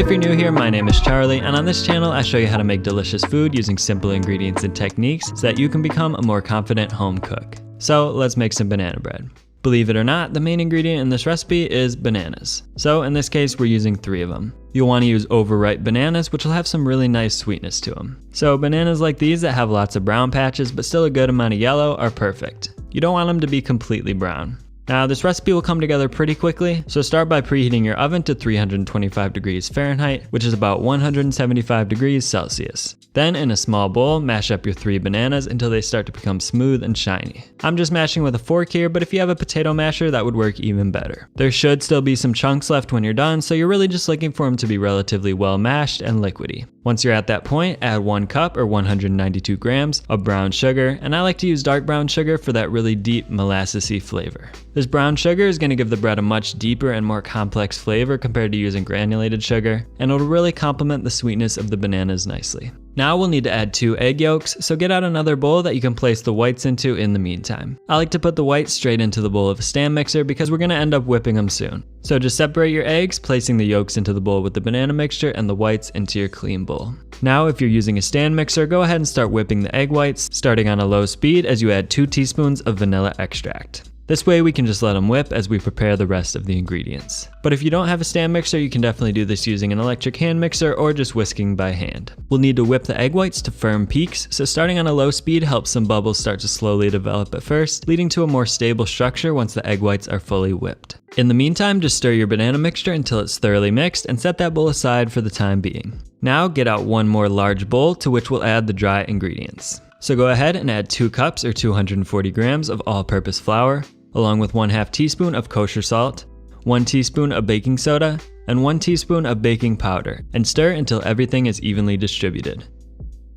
If you're new here, my name is Charlie, and on this channel I show you how to make delicious food using simple ingredients and techniques so that you can become a more confident home cook. So let's make some banana bread. Believe it or not, the main ingredient in this recipe is bananas. So in this case, we're using 3 of them. You'll want to use overripe bananas, which will have some really nice sweetness to them. So bananas like these that have lots of brown patches but still a good amount of yellow are perfect. You don't want them to be completely brown. Now this recipe will come together pretty quickly, so start by preheating your oven to 325 degrees Fahrenheit, which is about 175 degrees Celsius. Then in a small bowl, mash up your 3 bananas until they start to become smooth and shiny. I'm just mashing with a fork here, but if you have a potato masher, that would work even better. There should still be some chunks left when you're done, so you're really just looking for them to be relatively well mashed and liquidy. Once you're at that point, add 1 cup or 192 grams of brown sugar, and I like to use dark brown sugar for that really deep molassesy flavor. This brown sugar is going to give the bread a much deeper and more complex flavor compared to using granulated sugar, and it'll really complement the sweetness of the bananas nicely. Now we'll need to add 2 egg yolks, so get out another bowl that you can place the whites into in the meantime. I like to put the whites straight into the bowl of a stand mixer because we're going to end up whipping them soon. So just separate your eggs, placing the yolks into the bowl with the banana mixture and the whites into your clean bowl. Now if you're using a stand mixer, go ahead and start whipping the egg whites, starting on a low speed as you add 2 teaspoons of vanilla extract. This way we can just let them whip as we prepare the rest of the ingredients. But if you don't have a stand mixer, you can definitely do this using an electric hand mixer or just whisking by hand. We'll need to whip the egg whites to firm peaks, so starting on a low speed helps some bubbles start to slowly develop at first, leading to a more stable structure once the egg whites are fully whipped. In the meantime, just stir your banana mixture until it's thoroughly mixed and set that bowl aside for the time being. Now get out 1 more large bowl to which we'll add the dry ingredients. So go ahead and add 2 cups or 240 grams of all-purpose flour, along with 1/2 teaspoon of kosher salt, 1 teaspoon of baking soda, and 1 teaspoon of baking powder, and stir until everything is evenly distributed.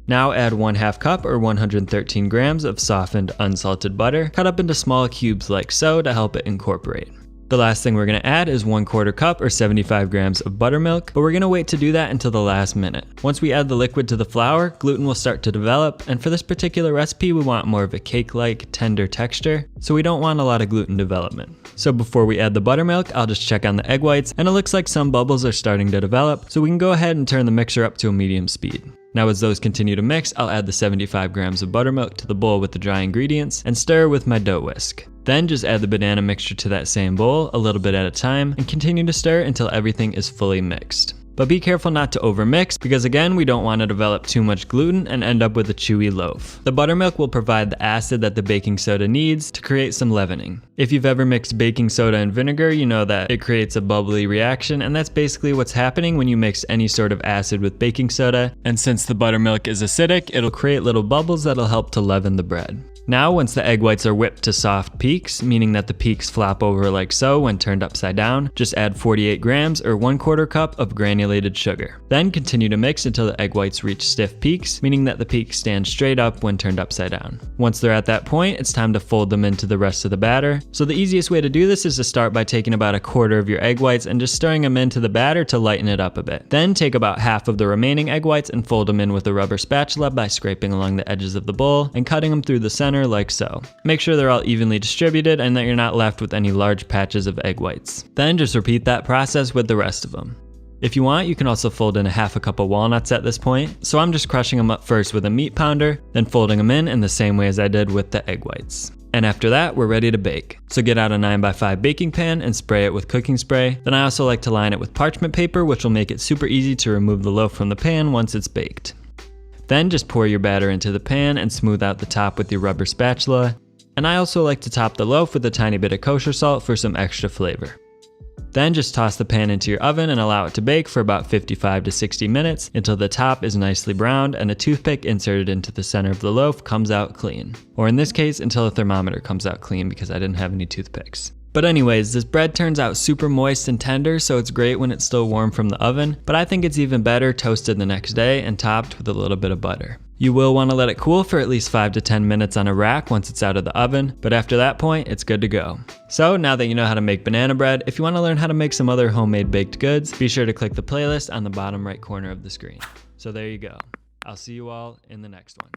Now add 1/2 cup or 113 grams of softened unsalted butter, cut up into small cubes like so to help it incorporate. The last thing we're going to add is 1/4 cup or 75 grams of buttermilk, but we're going to wait to do that until the last minute. Once we add the liquid to the flour, gluten will start to develop, and for this particular recipe we want more of a cake-like, tender texture, so we don't want a lot of gluten development. So before we add the buttermilk, I'll just check on the egg whites, and it looks like some bubbles are starting to develop, so we can go ahead and turn the mixer up to a medium speed. Now as those continue to mix, I'll add the 75 grams of buttermilk to the bowl with the dry ingredients and stir with my dough whisk. Then just add the banana mixture to that same bowl, a little bit at a time, and continue to stir until everything is fully mixed. But be careful not to overmix because again, we don't want to develop too much gluten and end up with a chewy loaf. The buttermilk will provide the acid that the baking soda needs to create some leavening. If you've ever mixed baking soda and vinegar, you know that it creates a bubbly reaction, and that's basically what's happening when you mix any sort of acid with baking soda. And since the buttermilk is acidic, it'll create little bubbles that'll help to leaven the bread. Now once the egg whites are whipped to soft peaks, meaning that the peaks flop over like so when turned upside down, just add 48 grams or 1/4 cup of granulated sugar. Then continue to mix until the egg whites reach stiff peaks, meaning that the peaks stand straight up when turned upside down. Once they're at that point, it's time to fold them into the rest of the batter. So the easiest way to do this is to start by taking about 1/4 of your egg whites and just stirring them into the batter to lighten it up a bit. Then take about half of the remaining egg whites and fold them in with a rubber spatula by scraping along the edges of the bowl and cutting them through the center like so. Make sure they're all evenly distributed and that you're not left with any large patches of egg whites. Then just repeat that process with the rest of them. If you want, you can also fold in 1/2 cup of walnuts at this point, so I'm just crushing them up first with a meat pounder, then folding them in the same way as I did with the egg whites. And after that, we're ready to bake. So get out a 9x5 baking pan and spray it with cooking spray. Then I also like to line it with parchment paper, which will make it super easy to remove the loaf from the pan once it's baked. Then just pour your batter into the pan and smooth out the top with your rubber spatula. And I also like to top the loaf with a tiny bit of kosher salt for some extra flavor. Then just toss the pan into your oven and allow it to bake for about 55 to 60 minutes until the top is nicely browned and a toothpick inserted into the center of the loaf comes out clean. Or in this case, until a thermometer comes out clean because I didn't have any toothpicks. But anyways, this bread turns out super moist and tender, so it's great when it's still warm from the oven, but I think it's even better toasted the next day and topped with a little bit of butter. You will want to let it cool for at least 5 to 10 minutes on a rack once it's out of the oven, but after that point, it's good to go. So now that you know how to make banana bread, if you want to learn how to make some other homemade baked goods, be sure to click the playlist on the bottom right corner of the screen. So there you go. I'll see you all in the next one.